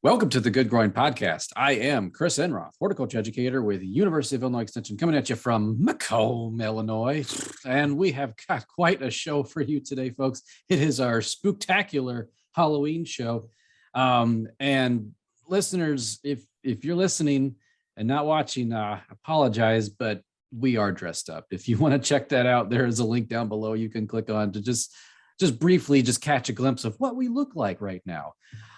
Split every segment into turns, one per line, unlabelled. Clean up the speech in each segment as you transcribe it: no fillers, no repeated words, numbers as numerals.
Welcome to the Good Growing Podcast. I am Chris Enroth, horticulture educator with the University of Illinois Extension, coming at you from Macomb, Illinois. And we have got quite a show for you today, folks. It is our spooktacular Halloween show. And listeners, if you're listening and not watching, apologize, but we are dressed up. If you want to check that out, there is a link down below you can click on to just briefly catch a glimpse of what we look like right now.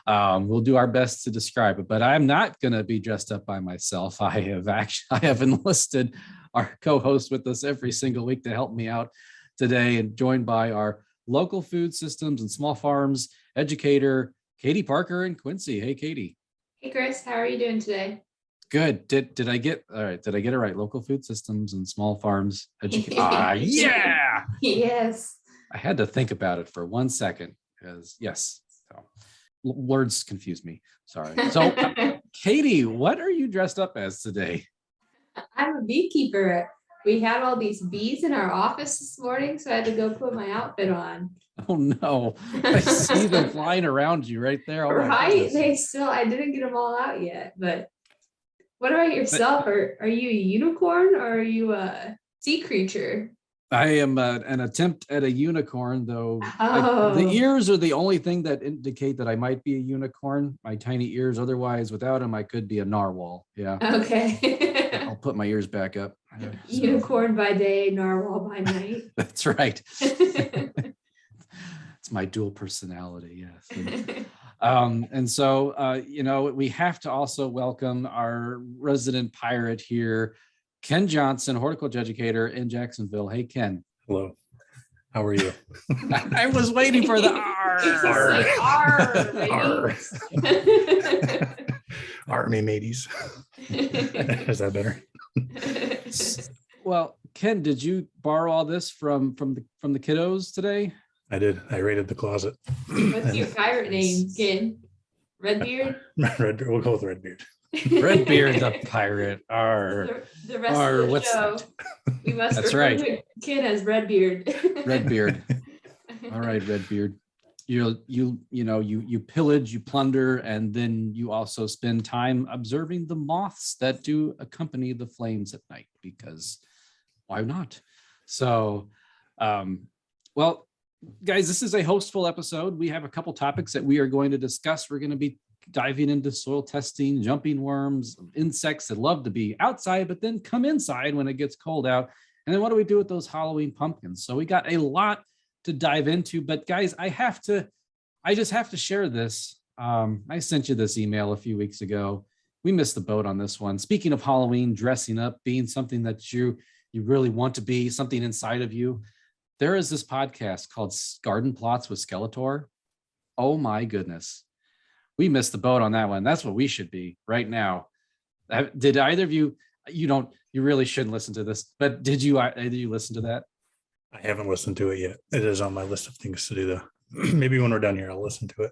We'll do our best to describe it, but I'm not going to be dressed up by myself. I have enlisted our co-host with us every single week to help me out today, and joined by our local food systems and small farms educator, Katie Parker and Quincy. Hey, Katie.
Hey, Chris. How are you doing today?
Good. Did I get it right? Local food systems and small farms educator. Yeah.
Yes.
I had to think about it for 1 second because yes. So words confuse me. Sorry. So Katie, what are you dressed up as today?
I'm a beekeeper. We had all these bees in our office this morning, so I had to go put my outfit on.
Oh no, I see them flying around you right there. Oh,
right? I didn't get them all out yet, but what about yourself? Are you a unicorn or are you a sea creature?
I am an attempt at a unicorn, though.
Oh.
The ears are the only thing that indicate that I might be a unicorn. My tiny ears. Otherwise, without them, I could be a narwhal. Yeah.
Okay.
I'll put my ears back up.
Unicorn by day, narwhal by night.
That's right. It's my dual personality. Yes. And so, we have to also welcome our resident pirate here, Ken Johnson, horticulture educator in Jacksonville. Hey, Ken.
Hello. How are you?
I was waiting for the R.
R, me mateys. Is that better?
Well, Ken, did you borrow all this from the kiddos today?
I did. I raided the closet.
What's your pirate name, Ken? Redbeard?
Redbeard. We'll go with Redbeard.
Redbeard the pirate.
The rest of the show, we must
That's
refer
right.
to Ken as Redbeard.
Redbeard. All right, Redbeard. You pillage, you plunder, and then you also spend time observing the moths that do accompany the flames at night, because why not? So, well, guys, this is a hostful episode. We have a couple topics that we are going to discuss. We're going to be diving into soil testing, jumping worms, insects that love to be outside, but then come inside when it gets cold out. And then what do we do with those Halloween pumpkins? So we got a lot to dive into, but guys, I just have to share this. I sent you this email a few weeks ago. We missed the boat on this one. Speaking of Halloween, dressing up, being something that you really want to be, something inside of you. There is this podcast called Garden Plots with Skeletor. Oh my goodness. We missed the boat on that one. That's what we should be right now. Did either of you, you really shouldn't listen to this, but did either you listen to that?
I haven't listened to it yet. It is on my list of things to do though. Maybe when we're done here, I'll listen to it.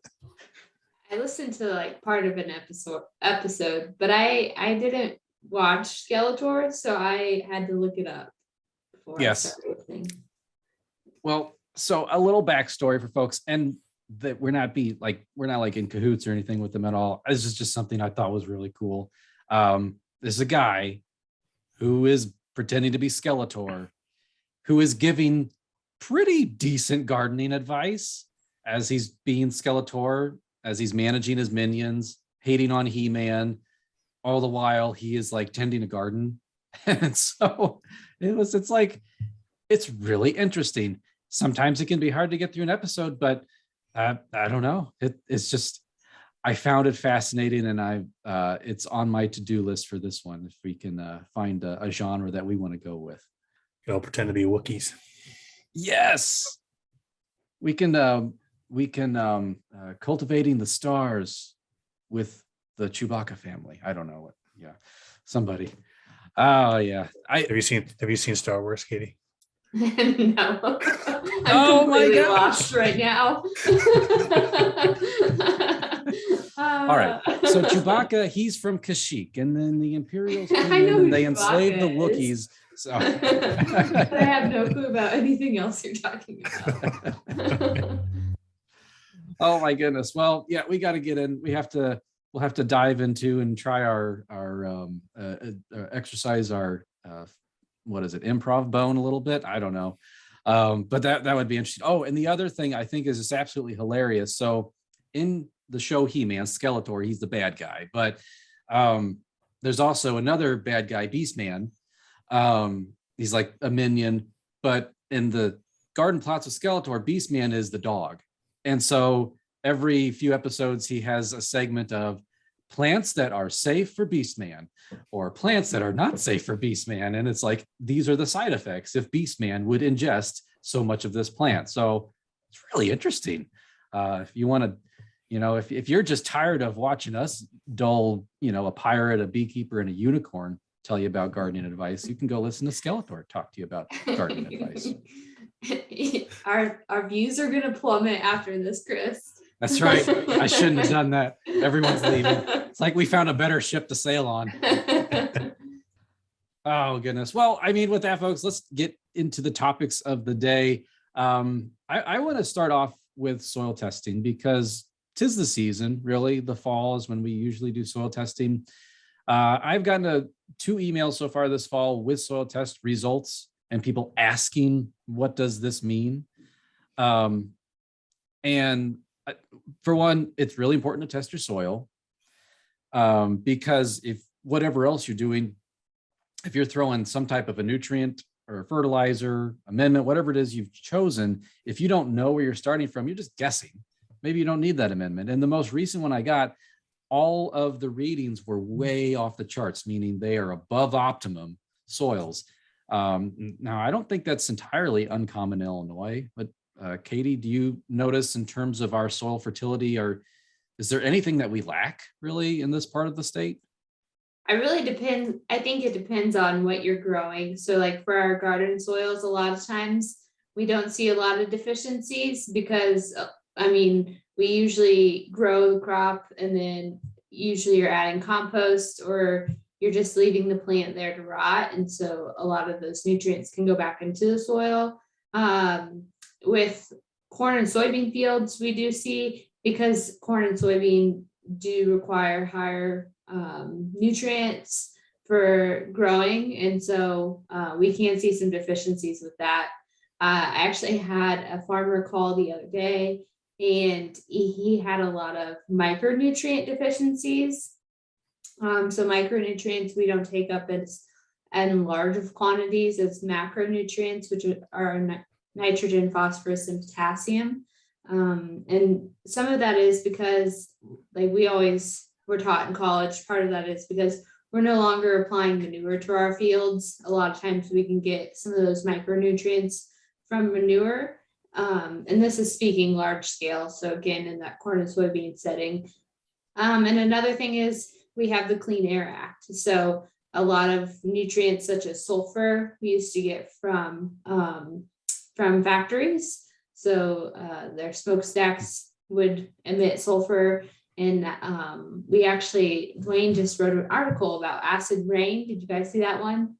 I listened to like part of an episode, but I didn't watch Skeletor, so I had to look it up before I started listening. Well,
so a little backstory for folks, and that we're not like in cahoots or anything with them at all. This is just something I thought was really cool. There's a guy who is pretending to be Skeletor, who is giving pretty decent gardening advice as he's being Skeletor, as he's managing his minions, hating on He-Man. All the while he is like tending a garden. And so it's really interesting. Sometimes it can be hard to get through an episode, but I don't know. It's just, I found it fascinating, and it's on my to-do list for this one. If we can find a genre that we want to go with.
I'll pretend to be Wookiees.
Yes, we can cultivating the stars with the Chewbacca family. I don't know what. Yeah, somebody. Oh yeah.
Have you seen Star Wars, Katie?
No. I'm completely lost right now.
All right. So Chewbacca, he's from Kashyyyk, and then the Imperials came in and they enslaved the Wookiees. So
but I have no clue about anything else you're talking about.
Oh my goodness. Well, yeah, we got to get in. We have to we'll have to dive into and try our exercise our what is it, improv bone a little bit. I don't know. But that would be interesting. Oh, and the other thing I think is just absolutely hilarious. So in the show He-Man, Skeletor, he's the bad guy, but there's also another bad guy, Beastman. He's like a minion, but in the Garden Plots of Skeletor, Beastman is the dog. And so every few episodes, he has a segment of plants that are safe for Beastman or plants that are not safe for Beastman. And it's like, these are the side effects if Beastman would ingest so much of this plant. So it's really interesting. If you want to, if you're just tired of watching us dull, a pirate, a beekeeper, and a unicorn tell you about gardening advice, you can go listen to Skeletor talk to you about gardening advice.
Our views are going to plummet after this, Chris.
That's right. I shouldn't have done that. Everyone's leaving. It's like we found a better ship to sail on. Oh, goodness. Well, I mean, with that, folks, let's get into the topics of the day. I want to start off with soil testing because 'tis the season, really. The fall is when we usually do soil testing. I've gotten 2 emails so far this fall with soil test results and people asking, what does this mean? And for one, it's really important to test your soil because if whatever else you're doing, if you're throwing some type of a nutrient or a fertilizer amendment, whatever it is you've chosen, if you don't know where you're starting from, you're just guessing. Maybe you don't need that amendment. And the most recent one I got, all of the readings were way off the charts, meaning they are above optimum soils. Now, I don't think that's entirely uncommon in Illinois, but Katie, do you notice in terms of our soil fertility, is there anything that we lack really in this part of the state?
I think it depends on what you're growing. So like for our garden soils, a lot of times we don't see a lot of deficiencies because, we usually grow the crop and then usually you're adding compost or you're just leaving the plant there to rot. And so a lot of those nutrients can go back into the soil. With corn and soybean fields, we do see, because corn and soybean do require higher nutrients for growing. And so we can see some deficiencies with that. I actually had a farmer call the other day and he had a lot of micronutrient deficiencies. So micronutrients we don't take up as in large of quantities as macronutrients, which are nitrogen, phosphorus, and potassium. And some of that is because, like we always were taught in college, part of that is because we're no longer applying manure to our fields. A lot of times we can get some of those micronutrients from manure. And this is speaking large scale. So again, in that corn and soybean setting. And another thing is we have the Clean Air Act. So a lot of nutrients such as sulfur we used to get from factories. So their smokestacks would emit sulfur. And Dwayne just wrote an article about acid rain. Did you guys see that one?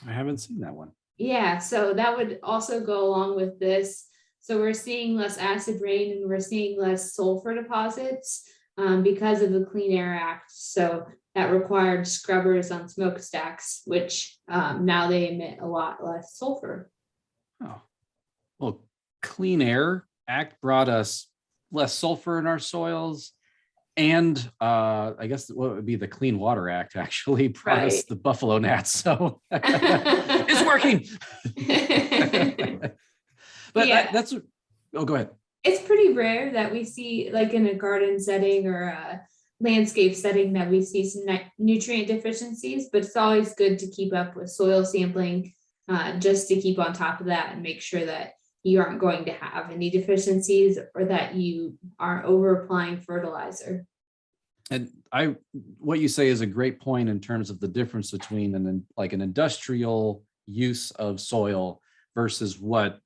I haven't seen that one.
Yeah, so that would also go along with this. So we're seeing less acid rain and we're seeing less sulfur deposits because of the Clean Air Act. So that required scrubbers on smokestacks, which now they emit a lot less sulfur.
Oh, well, Clean Air Act brought us less sulfur in our soils. And I guess what would be the Clean Water Act actually brought us the buffalo gnats. So it's working. But
yeah.
That's go ahead.
It's pretty rare that we see, like in a garden setting or a landscape setting, that we see some nutrient deficiencies, but it's always good to keep up with soil sampling just to keep on top of that and make sure that you aren't going to have any deficiencies or that you aren't over applying fertilizer.
And what you say is a great point in terms of the difference between an industrial use of soil versus what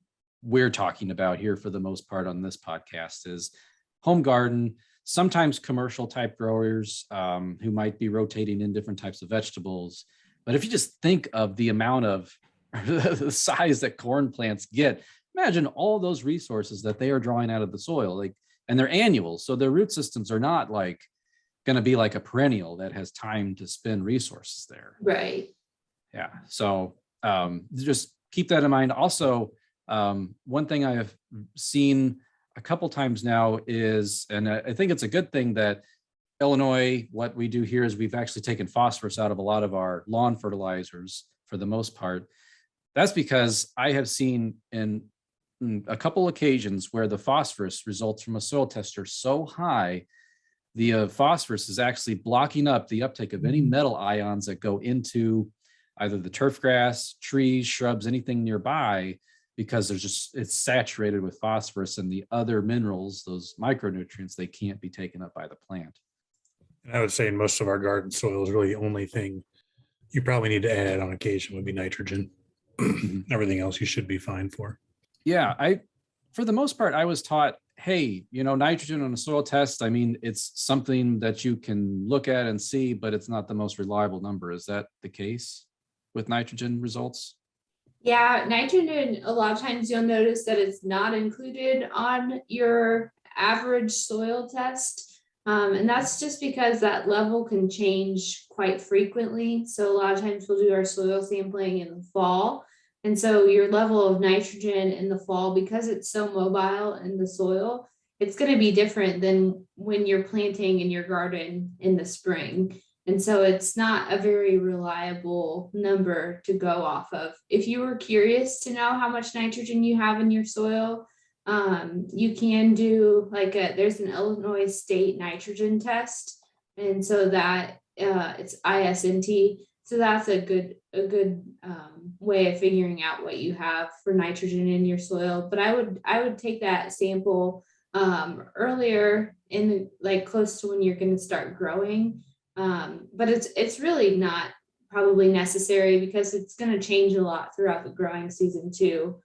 we're talking about here for the most part on this podcast is home garden, sometimes commercial type growers who might be rotating in different types of vegetables. But if you just think of the amount of the size that corn plants get, imagine all those resources that they are drawing out of the soil, and they're annual. So their root systems are not like going to be like a perennial that has time to spend resources there.
Right.
Yeah. So just keep that in mind. Also, one thing I have seen a couple times now is, and I think it's a good thing that Illinois, what we do here is we've actually taken phosphorus out of a lot of our lawn fertilizers for the most part. That's because I have seen in a couple occasions where the phosphorus results from a soil tester so high, the phosphorus is actually blocking up the uptake of any metal ions that go into either the turf grass, trees, shrubs, anything nearby, because it's saturated with phosphorus, and the other minerals, those micronutrients, they can't be taken up by the plant.
And I would say in most of our garden soils, really the only thing you probably need to add on occasion would be nitrogen. Everything else you should be fine for.
Yeah, for the most part, I was taught, hey, nitrogen on a soil test, I mean, it's something that you can look at and see, but it's not the most reliable number. Is that the case with nitrogen results?
Yeah, nitrogen, a lot of times you'll notice that it's not included on your average soil test. And that's just because that level can change quite frequently. So a lot of times we'll do our soil sampling in the fall. And so your level of nitrogen in the fall, because it's so mobile in the soil, it's going to be different than when you're planting in your garden in the spring. And so it's not a very reliable number to go off of. If you were curious to know how much nitrogen you have in your soil, you can do there's an Illinois state nitrogen test. And so that it's ISNT. So that's a good way of figuring out what you have for nitrogen in your soil. But I would take that sample earlier in close to when you're going to start growing. But it's really not probably necessary because it's going to change a lot throughout the growing season too,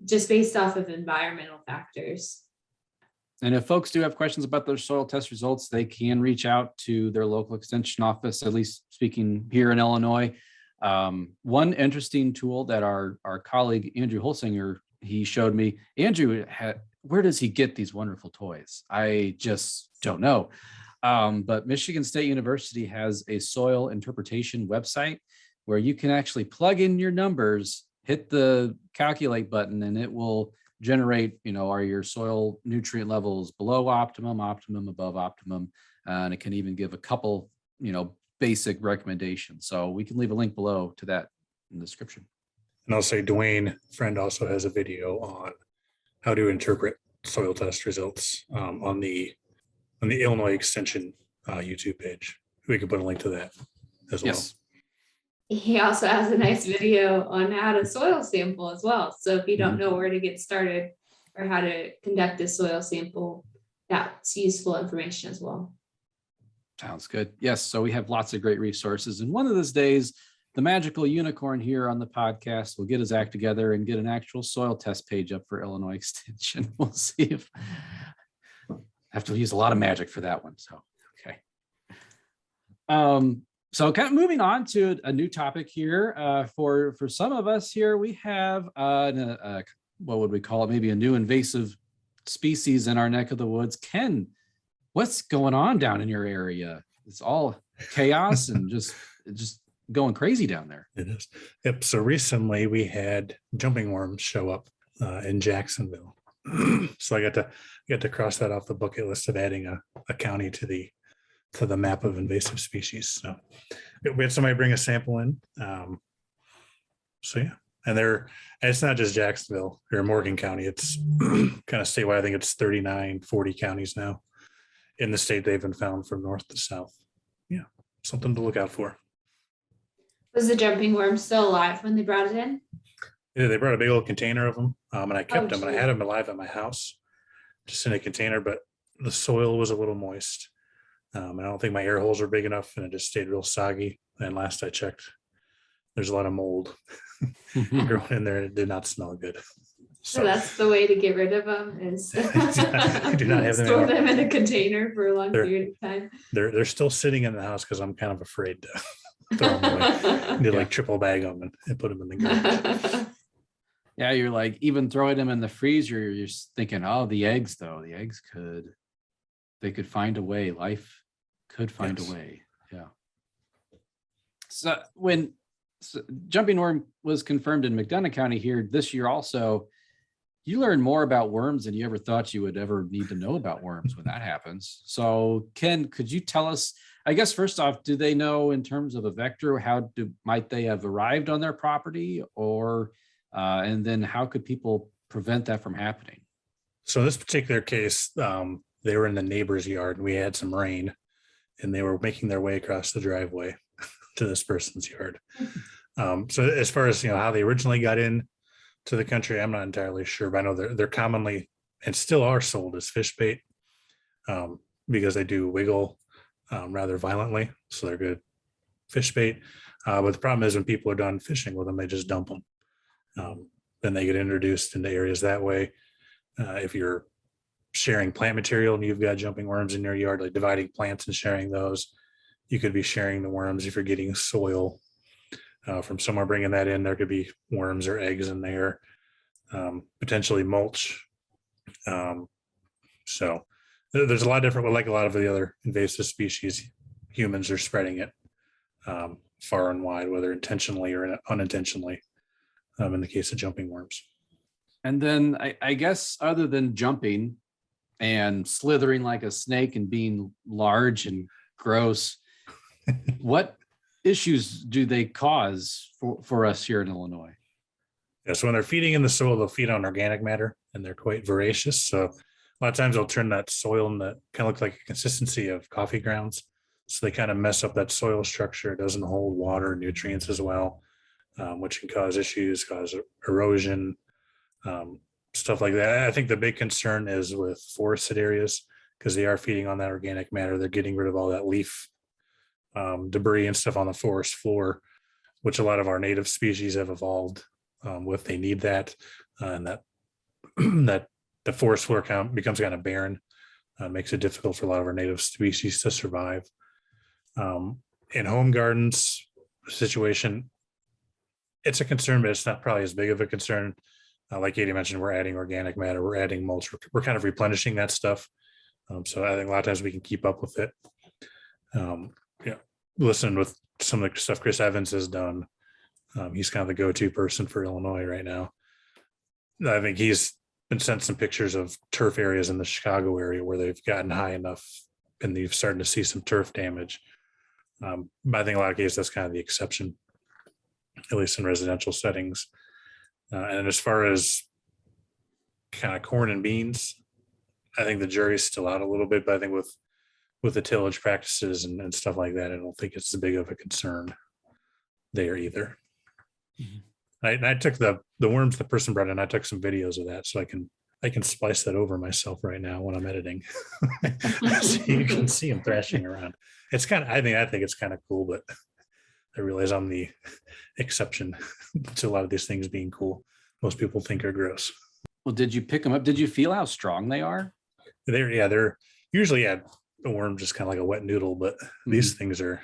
just based off of environmental factors.
And if folks do have questions about their soil test results, they can reach out to their local extension office, at least speaking here in Illinois. One interesting tool that our colleague, Andrew Holsinger, he showed me. Andrew, where does he get these wonderful toys? I just don't know. But Michigan State University has a soil interpretation website where you can actually plug in your numbers, hit the calculate button, and it will generate, are your soil nutrient levels below optimum, above optimum, and it can even give a couple, basic recommendations. So we can leave a link below to that in the description.
And I'll say Dwayne, friend, also has a video on how to interpret soil test results on the Illinois Extension YouTube page. We can put a link to that as well.
Yes.
He also has a nice video on how to soil sample as well. So if you don't know where to get started or how to conduct a soil sample, that's useful information as well.
Sounds good. Yes. So we have lots of great resources. And one of those days, the magical unicorn here on the podcast will get his act together and get an actual soil test page up for Illinois Extension. We'll see if I have to use a lot of magic for that one. So, okay. So kind of moving on to a new topic here. For some of us here, we have what would we call it? Maybe a new invasive species in our neck of the woods. Ken, what's going on down in your area? It's all chaos and just going crazy down there.
It is. Yep. So recently we had jumping worms show up in Jacksonville. So I got to cross that off the bucket list of adding a county to the map of invasive species. So we had somebody bring a sample in. So yeah, and it's not just Jacksonville or Morgan County. It's kind of statewide. I think it's 39, 40 counties now in the state they've been found from north to south. Yeah, something to look out for.
Was the jumping worm still alive when they brought it in?
Yeah, they brought a big old container of them, and I kept them, and I
geez.
had them alive at my house, just in a container. But the soil was a little moist. And I don't think my air holes were big enough, and it just stayed real soggy. And last I checked, there's a lot of mold growing in there, and it did not smell good.
So that's the way to get rid of them is
I do not have them
store
in-
them in a container for a long period of time.
They're still sitting in the house because I'm kind of afraid to throw them away. I need to like triple bag them and put them in the garbage.
Yeah, you're like even throwing them in the freezer. You're just thinking, oh, the eggs though. The eggs they could find a way. Life Could find
Yes.
a way. Yeah. So when jumping worm was confirmed in McDonough County here this year also, you learn more about worms than you ever thought you would ever need to know about worms when that happens. So Ken, could you tell us, I guess, first off, do they know in terms of a vector, might they have arrived on their property, or, and then how could people prevent that from happening?
So in this particular case, they were in the neighbor's yard and we had some rain and they were making their way across the driveway to this person's yard. So as far as, how they originally got in to the country, I'm not entirely sure, but I know they're commonly and still are sold as fish bait, because they do wiggle rather violently. So they're good fish bait. But the problem is when people are done fishing with them, they just dump them. Then they get introduced into areas that way. If you're sharing plant material and you've got jumping worms in your yard, like dividing plants and sharing those, you could be sharing the worms. If you're getting soil from somewhere bringing that in, there could be worms or eggs in there, potentially mulch. So there's a lot of different, like a lot of the other invasive species, humans are spreading it far and wide, whether intentionally or unintentionally, in the case of jumping worms.
And then I guess other than jumping and slithering like a snake and being large and gross, what issues do they cause for us here in Illinois?
Yeah, so when they're feeding in the soil, they'll feed on organic matter and they're quite voracious. So a lot of times they'll turn that soil and that kind of look like a consistency of coffee grounds. So they kind of mess up that soil structure. It doesn't hold water, nutrients as well, which can cause issues, cause erosion, stuff like that. I think the big concern is with forested areas because they are feeding on that organic matter. They're getting rid of all that leaf debris and stuff on the forest floor, which a lot of our native species have evolved with. They need that, and that that the forest floor becomes kind of barren, makes it difficult for a lot of our native species to survive. In home gardens situation, it's a concern, but it's not probably as big of a concern. Like Katie mentioned, we're adding organic matter, we're adding mulch, we're kind of replenishing that stuff. So I think a lot of times we can keep up with it. Listen with some of the stuff Chris Evans has done. He's kind of the go-to person for Illinois right now. I think he's been sent some pictures of turf areas in the Chicago area where they've gotten high enough and you're starting to see some turf damage. But I think in a lot of cases, that's kind of the exception, at least in residential settings. And as far as kind of corn and beans, I think the jury's still out a little bit, but I think with the tillage practices and stuff like that, I don't think it's as big of a concern there either. Mm-hmm. I took the worms the person brought in, I took some videos of that, so I can splice that over myself right now when I'm editing. So you can see them thrashing around. It's kind of, I think it's kind of cool, but I realize I'm the exception to a lot of these things being cool. Most people think are gross.
Well, did you pick them up? Did you feel how strong they are?
They're usually a worm just kind of like a wet noodle, but these things are,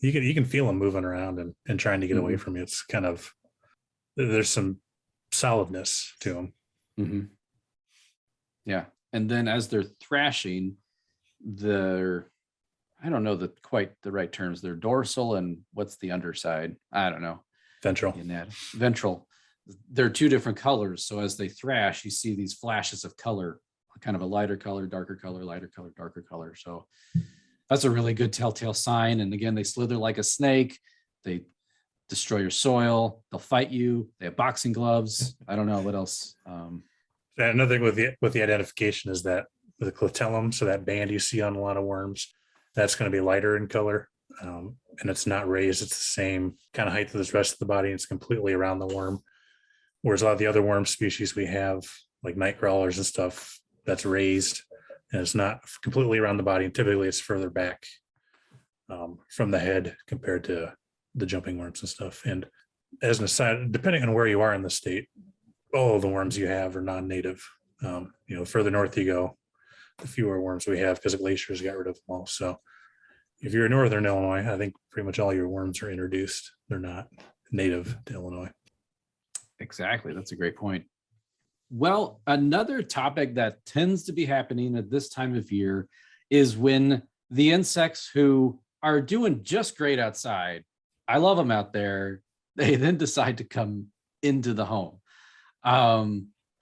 you can feel them moving around and trying to get away from you. It's kind of, there's some solidness to them.
Mm-hmm. Yeah. And then as they're thrashing, I don't know quite the right terms. They're dorsal and what's the underside? I don't know. Ventral. They're two different colors. So as they thrash, you see these flashes of color, kind of a lighter color, darker color, lighter color, darker color. So that's a really good telltale sign. And again, they slither like a snake. They destroy your soil. They'll fight you. They have boxing gloves. I don't know what else.
Another thing with the identification is that the clitellum, so that band you see on a lot of worms, that's going to be lighter in color, and it's not raised. It's the same kind of height as the rest of the body. It's completely around the worm. Whereas a lot of the other worm species we have, like night crawlers and stuff, that's raised and it's not completely around the body. And typically it's further back from the head compared to the jumping worms and stuff. And as an aside, depending on where you are in the state, all of the worms you have are non-native. Further north you go, the fewer worms we have because the glaciers got rid of them all. So if you're in northern Illinois, I think pretty much all your worms are introduced. They're not native to Illinois.
Exactly. That's a great point. Well, another topic that tends to be happening at this time of year is when the insects who are doing just great outside. I love them out there. They then decide to come into the home.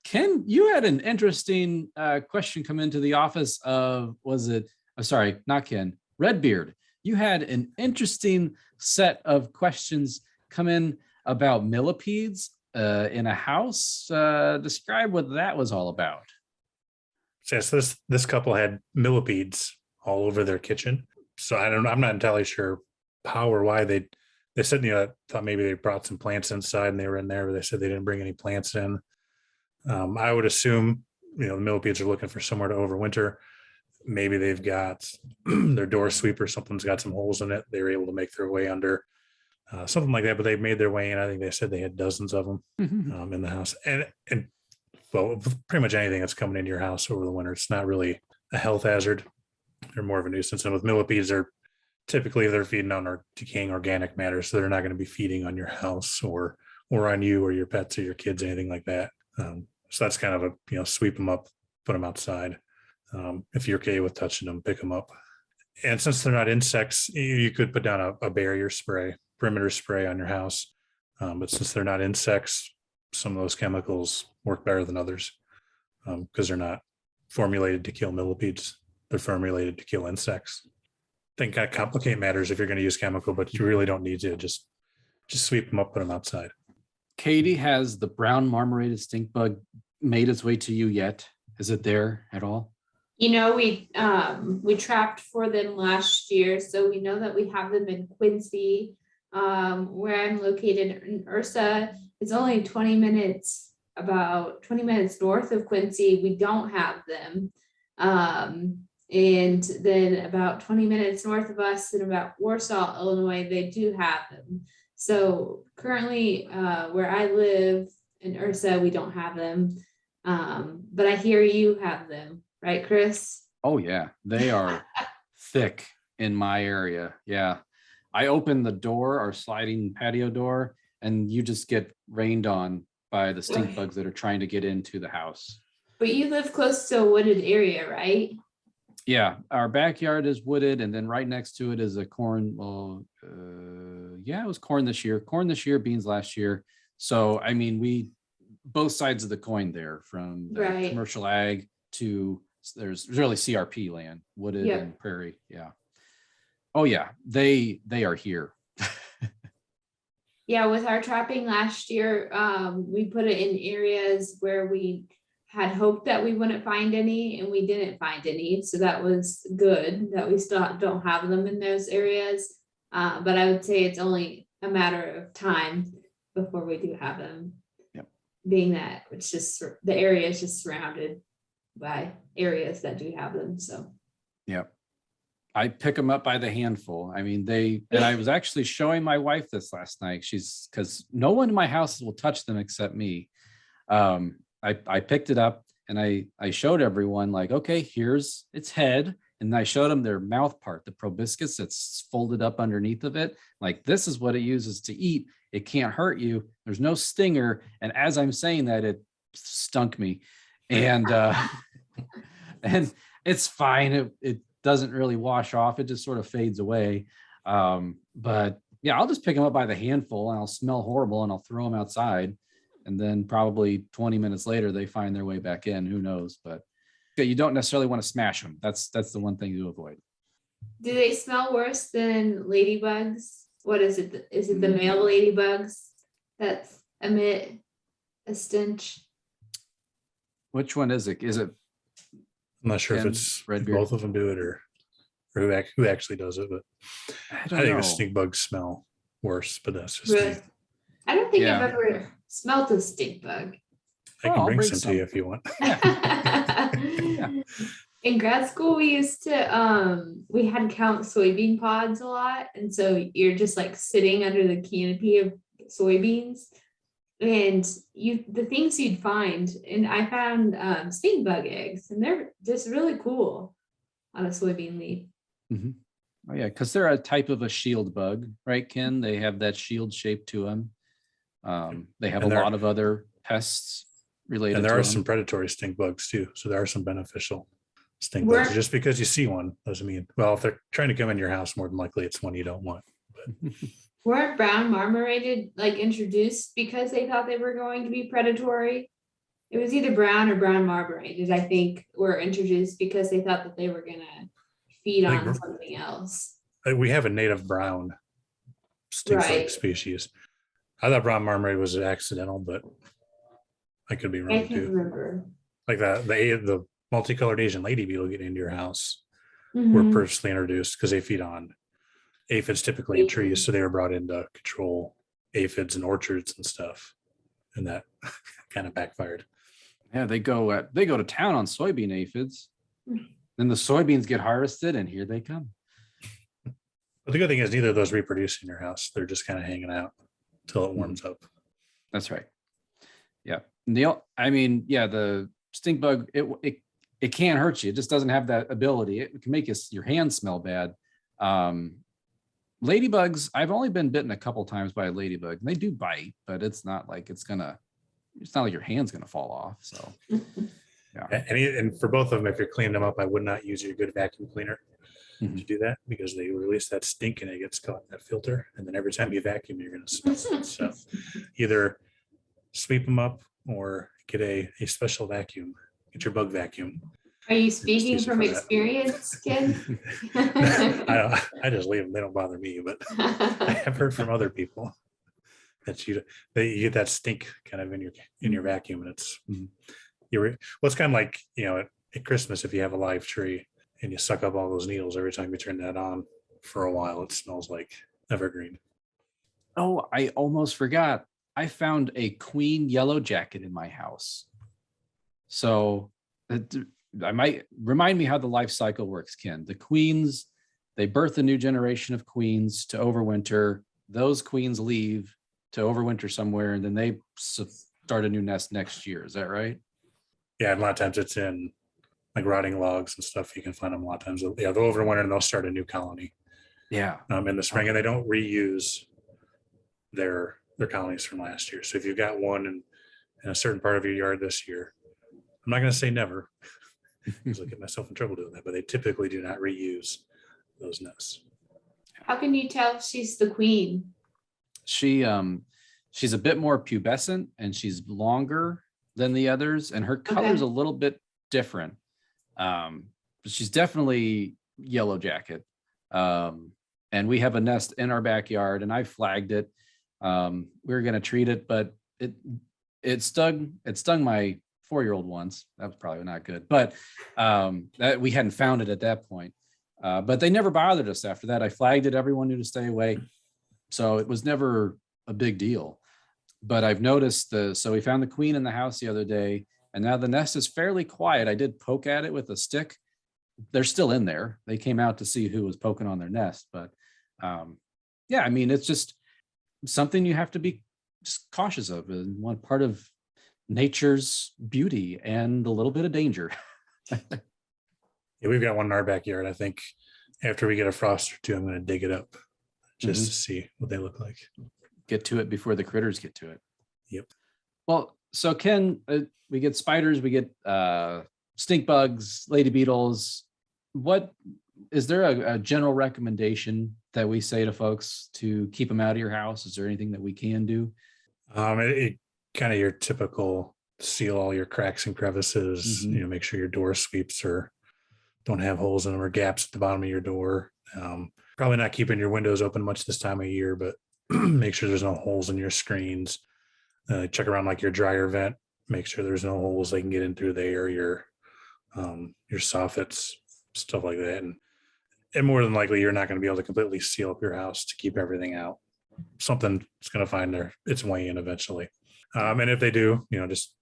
Ken, you had an interesting question come into the office of, was it, sorry, not Ken, Redbeard. You had an interesting set of questions come in about millipedes in a house. Describe what that was all about.
Yes, this couple had millipedes all over their kitchen. So I'm not entirely sure how or why they said, thought maybe they brought some plants inside and they were in there, but they said they didn't bring any plants in. I would assume, the millipedes are looking for somewhere to overwinter. Maybe they've got their door sweeper, something's got some holes in it. They were able to make their way under, something like that, but they made their way in. I think they said they had dozens of them in the house. And well, pretty much anything that's coming into your house over the winter, it's not really a health hazard. They're more of a nuisance. And with millipedes, they're feeding on decaying organic matter, so they're not going to be feeding on your house or on you or your pets or your kids, anything like that. So that's kind of a, sweep them up, put them outside. If you're okay with touching them, pick them up. And since they're not insects, you could put down a barrier spray, perimeter spray on your house. But since they're not insects, some of those chemicals work better than others because they're not formulated to kill millipedes. They're formulated to kill insects. They can kind of complicate matters if you're going to use chemical, but you really don't need to. Just sweep them up, put them outside.
Katie, has the brown marmorated stink bug made its way to you yet? Is it there at all?
We trapped for them last year, so we know that we have them in Quincy, where I'm located in Ursa. It's only about 20 minutes north of Quincy. We don't have them. And then about 20 minutes north of us in about Warsaw, Illinois, they do have them. So currently where I live in Ursa, we don't have them. But I hear you have them, right, Chris?
Oh yeah, they are thick in my area. Yeah. I open the door, our sliding patio door, and you just get rained on by the stink bugs that are trying to get into the house.
But you live close to a wooded area, right?
Yeah, our backyard is wooded, and then right next to it is a corn. It was corn this year, beans last year. So I mean, we both sides of the coin there, from the commercial ag to there's really CRP land, wooded and prairie. Yeah. Oh yeah, they are here.
Yeah, with our trapping last year, we put it in areas where we had hoped that we wouldn't find any, and we didn't find any. So that was good that we still don't have them in those areas. But I would say it's only a matter of time before we do have them.
Yep.
Being that it's just the area is just surrounded by areas that do have them. So.
Yep. I pick them up by the handful. I mean, and I was actually showing my wife this last night. Because no one in my house will touch them except me. I picked it up and I showed everyone, like, okay, here's its head. And I showed them their mouth part, the proboscis that's folded up underneath of it. Like, this is what it uses to eat. It can't hurt you. There's no stinger. And as I'm saying that, it stunk me. And and it's fine. It doesn't really wash off. It just sort of fades away. But yeah, I'll just pick them up by the handful and I'll smell horrible and I'll throw them outside. And then probably 20 minutes later, they find their way back in. Who knows? But you don't necessarily want to smash them. That's the one thing to avoid.
Do they smell worse than ladybugs? What is it? Is it the male ladybugs that emit a stench?
Which one is it? Is it?
I'm not sure if it's both of them do it or who actually does it, but I think the stink bugs smell worse, but that's just me.
I don't think I've ever smelled a stink bug.
I can bring some to you if you want.
Yeah.
In grad school, we used to we had count soybean pods a lot, and so you're just like sitting under the canopy of soybeans, and the things you'd find, and I found stink bug eggs, and they're just really cool on a soybean leaf.
Mm-hmm. Oh yeah, because they're a type of a shield bug, right, Ken? They have that shield shape to them. They have a lot of other pests related.
And there
to
are
them.
some predatory stink bugs too, so there are some beneficial stink bugs. Just because you see one doesn't mean, well, if they're trying to come in your house, more than likely it's one you don't want. But
Weren't brown marmorated like introduced because they thought they were going to be predatory? It was either brown or brown marmorated, I think, were introduced because they thought that they were gonna feed on something else.
we have a native brown stink bug species. I thought brown marmorated was accidental, but I could be wrong
I can't remember.
Like the multicolored Asian lady beetle getting into your house
Mhm.
were purposely introduced because they feed on aphids typically in trees. So they were brought in to control aphids in orchards and stuff. And that kind of backfired.
Yeah, they go to town on soybean aphids. Then the soybeans get harvested and here they come.
But the good thing is neither of those reproduce in your house. They're just kind of hanging out till it warms up.
That's right. Yeah. The stink bug, it can't hurt you. It just doesn't have that ability. It can make your hands smell bad. Ladybugs, I've only been bitten a couple times by a ladybug. They do bite, but it's not like it's not like your hand's gonna fall off. So yeah.
And for both of them, if you're cleaning them up, I would not use your good vacuum cleaner to do that because they release that stink and it gets caught in that filter. And then every time you vacuum, you're gonna smell it. So either sweep them up or get a special vacuum. Get your bug vacuum.
Are you speaking from experience, Ken?
I just leave them. They don't bother me, but I have heard from other people that you get that stink kind of in your vacuum, and it's it's kind of like at Christmas if you have a live tree and you suck up all those needles every time you turn that on for a while, it smells like evergreen.
Oh, I almost forgot. I found a queen yellow jacket in my house. So I might remind me how the life cycle works, Ken. The queens, they birth a new generation of queens to overwinter. Those queens leave to overwinter somewhere, and then they start a new nest next year. Is that right?
Yeah, and a lot of times it's in like rotting logs and stuff. You can find them a lot of times. Yeah, they'll overwinter and they'll start a new colony.
Yeah.
In the spring, and they don't reuse their colonies from last year. So if you've got one in a certain part of your yard this year, I'm not going to say never, because I get myself in trouble doing that, but they typically do not reuse those nests.
How can you tell she's the queen?
She's a bit more pubescent and she's longer than the others, and her color's a little bit different. But she's definitely yellow jacket. And we have a nest in our backyard, and I flagged it. We were going to treat it, but it stung my 4-year-old once. That was probably not good, but we hadn't found it at that point. But they never bothered us after that. I flagged it. Everyone knew to stay away. So it was never a big deal. But I've noticed so we found the queen in the house the other day, and now the nest is fairly quiet. I did poke at it with a stick. They're still in there. They came out to see who was poking on their nest. But it's just something you have to be just cautious of, and one part of nature's beauty and a little bit of danger.
Yeah, we've got one in our backyard. I think after we get a frost or two, I'm going to dig it up just to see what they look like.
Get to it before the critters get to it.
Yep.
Well, so Ken, we get spiders, we get stink bugs, lady beetles. What is there a general recommendation that we say to folks to keep them out of your house? Is there anything that we can do?
It kind of your typical seal all your cracks and crevices, make sure your door sweeps don't have holes in them or gaps at the bottom of your door. Probably not keeping your windows open much this time of year, but make sure there's no holes in your screens. Check around like your dryer vent, make sure there's no holes they can get in through there, your soffits, stuff like that. And more than likely, you're not going to be able to completely seal up your house to keep everything out. Something's going to find its way in eventually. And if they do, just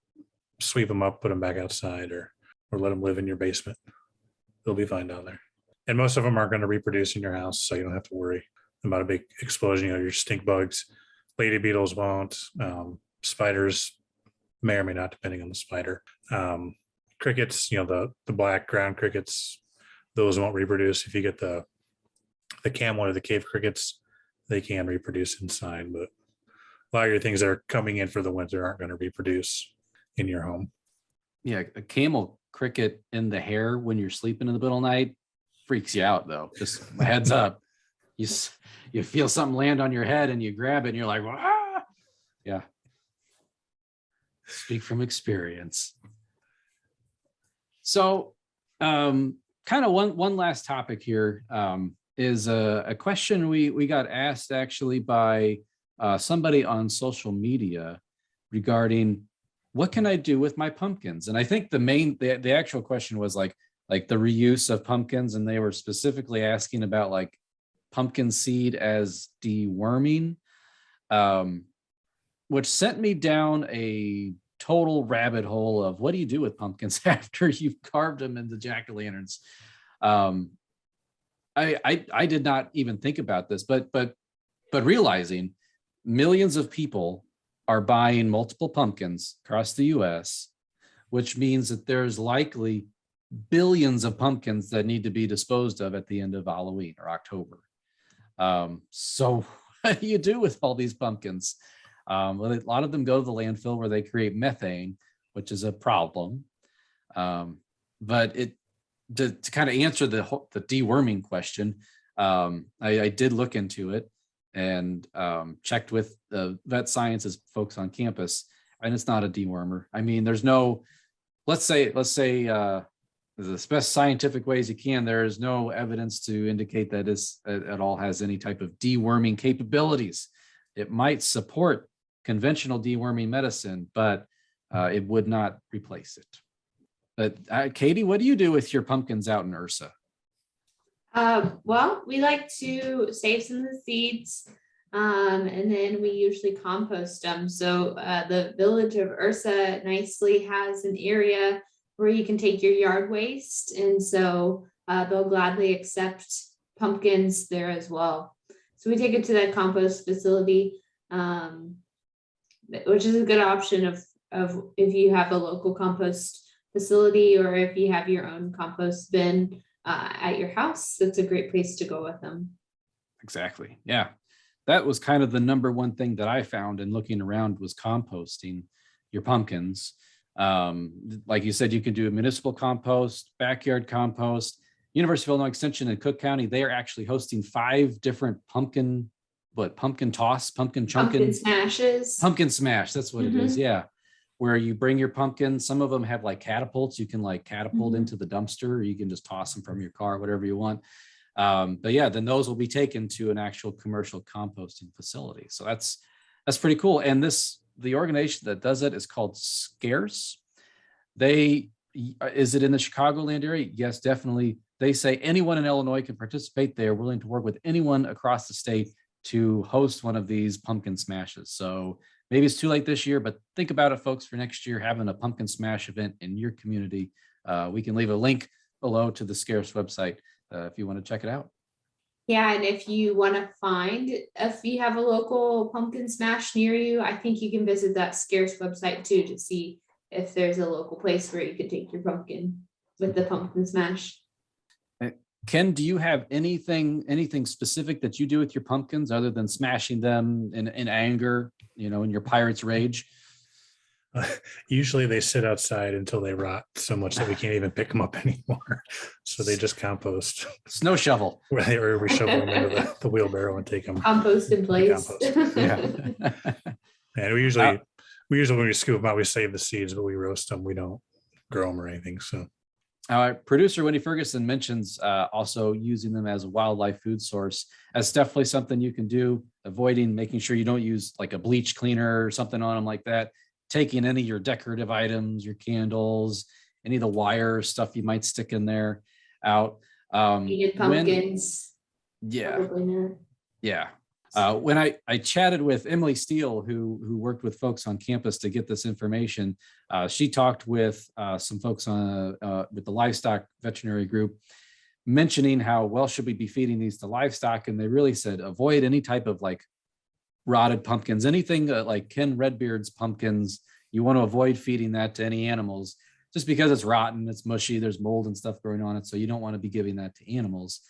sweep them up, put them back outside, or let them live in your basement. They'll be fine down there. And most of them aren't going to reproduce in your house, so you don't have to worry about a big explosion. Your stink bugs, lady beetles won't. Spiders may or may not, depending on the spider. Crickets, the black ground crickets, those won't reproduce. If you get the camel or the cave crickets, they can reproduce inside, but a lot of your things that are coming in for the winter aren't going to reproduce in your home.
Yeah, a camel cricket in the hair when you're sleeping in the middle of the night. Freaks you out though. Just heads up. You feel something land on your head and you grab it and you're like, ah! Yeah. Speak from experience. So kind of one last topic here is a question we got asked actually by somebody on social media regarding what can I do with my pumpkins? And I think the actual question was like the reuse of pumpkins, and they were specifically asking about like pumpkin seed as deworming, which sent me down a total rabbit hole of what do you do with pumpkins after you've carved them into jack-o'-lanterns. I did not even think about this, but realizing millions of people are buying multiple pumpkins across the US, which means that there's likely billions of pumpkins that need to be disposed of at the end of Halloween or October. So what do you do with all these pumpkins? Well, a lot of them go to the landfill where they create methane, which is a problem. But to kind of answer the deworming question, I did look into it and checked with the vet sciences folks on campus, and it's not a dewormer. I mean, there's no, let's say the best scientific ways you can, there is no evidence to indicate that this at all has any type of deworming capabilities. It might support conventional deworming medicine, but it would not replace it. But Katie, what do you do with your pumpkins out in Ursa?
Well, we like to save some of the seeds, and then we usually compost them. So the village of Ursa nicely has an area where you can take your yard waste, and so they'll gladly accept pumpkins there as well. So we take it to that compost facility, which is a good option of if you have a local compost facility or if you have your own compost bin at your house. That's a great place to go with them.
Exactly. Yeah. That was kind of the number one thing that I found in looking around was composting your pumpkins. Like you said, you can do a municipal compost, backyard compost. University of Illinois Extension in Cook County, they are actually hosting 5 different pumpkin toss, pumpkin
smashes.
Pumpkin smash. That's what it is. Yeah. Where you bring your pumpkin. Some of them have like catapults. You can like catapult into the dumpster, or you can just toss them from your car, whatever you want. But yeah, then those will be taken to an actual commercial composting facility. So that's pretty cool. And the organization that does it is called Scarce. Is it in the Chicagoland area? Yes, definitely. They say anyone in Illinois can participate. They are willing to work with anyone across the state to host one of these pumpkin smashes. So maybe it's too late this year, but think about it, folks, for next year, having a pumpkin smash event in your community. We can leave a link below to the Scarce website if you want to check it out.
Yeah, and if you want to find, if you have a local pumpkin smash near you, I think you can visit that Scarce website too to see if there's a local place where you could take your pumpkin with the pumpkin smash.
Ken, do you have anything specific that you do with your pumpkins other than smashing them in anger, in your pirate's rage?
Usually they sit outside until they rot so much that we can't even pick them up anymore. So they just compost.
Snow shovel.
Or we shovel them into the wheelbarrow and take them.
Compost in place.
Yeah.
And we usually when we scoop them out, we save the seeds, but we roast them. We don't grow them or anything. So
producer Wendy Ferguson mentions also using them as a wildlife food source. That's definitely something you can do, making sure you don't use like a bleach cleaner or something on them like that. Taking any of your decorative items, your candles, any of the wire stuff you might stick in there out.
Heated pumpkins.
Yeah. When I chatted with Emily Steele, who worked with folks on campus to get this information, she talked with some folks with the livestock veterinary group, mentioning how well should we be feeding these to livestock, and they really said avoid any type of like rotted pumpkins, anything like Ken Redbeard's pumpkins. You want to avoid feeding that to any animals, just because it's rotten, it's mushy, there's mold and stuff growing on it, so you don't want to be giving that to animals,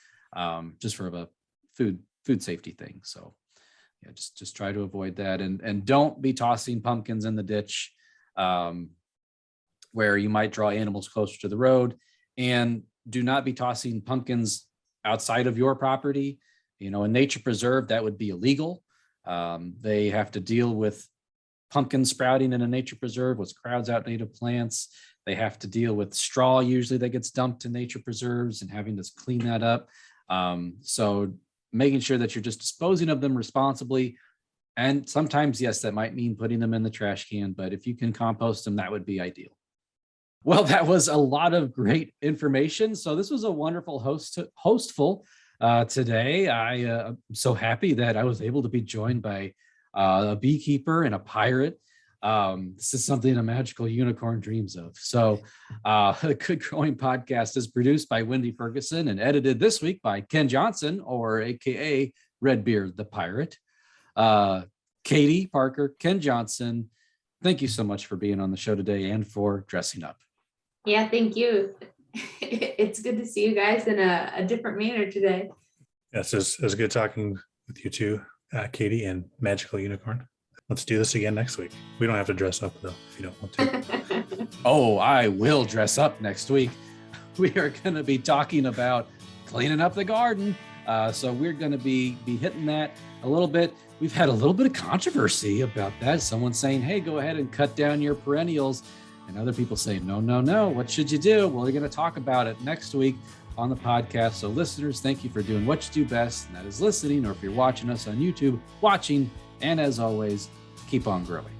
just for a food safety thing. So yeah, just try to avoid that, and don't be tossing pumpkins in the ditch. where you might draw animals closer to the road, and do not be tossing pumpkins outside of your property. You know, a nature preserve, that would be illegal. They have to deal with pumpkin sprouting in a nature preserve, which crowds out native plants. They have to deal with straw usually that gets dumped in nature preserves and having to clean that up. So making sure that you're just disposing of them responsibly. And sometimes, yes, that might mean putting them in the trash can, but if you can compost them, that would be ideal. Well, that was a lot of great information. So this was a wonderful hostful today. I'm so happy that I was able to be joined by a beekeeper and a pirate. This is something a magical unicorn dreams of. So the Good Growing Podcast is produced by Wendy Ferguson and edited this week by Ken Johnson, or AKA Redbeard the Pirate. Katie Parker, Ken Johnson, thank you so much for being on the show today and for dressing up.
Yeah, thank you. It's good to see you guys in a different manner today.
Yes, it was good talking with you too, Katie and Magical Unicorn. Let's do this again next week. We don't have to dress up though, if you don't want to.
Oh, I will dress up next week. We are going to be talking about cleaning up the garden. So we're going to be hitting that a little bit. We've had a little bit of controversy about that. Someone saying, hey, go ahead and cut down your perennials. And other people say, no, what should you do? Well, we're going to talk about it next week on the podcast. So listeners, thank you for doing what you do best, and that is listening, or if you're watching us on YouTube, watching. And as always, keep on growing.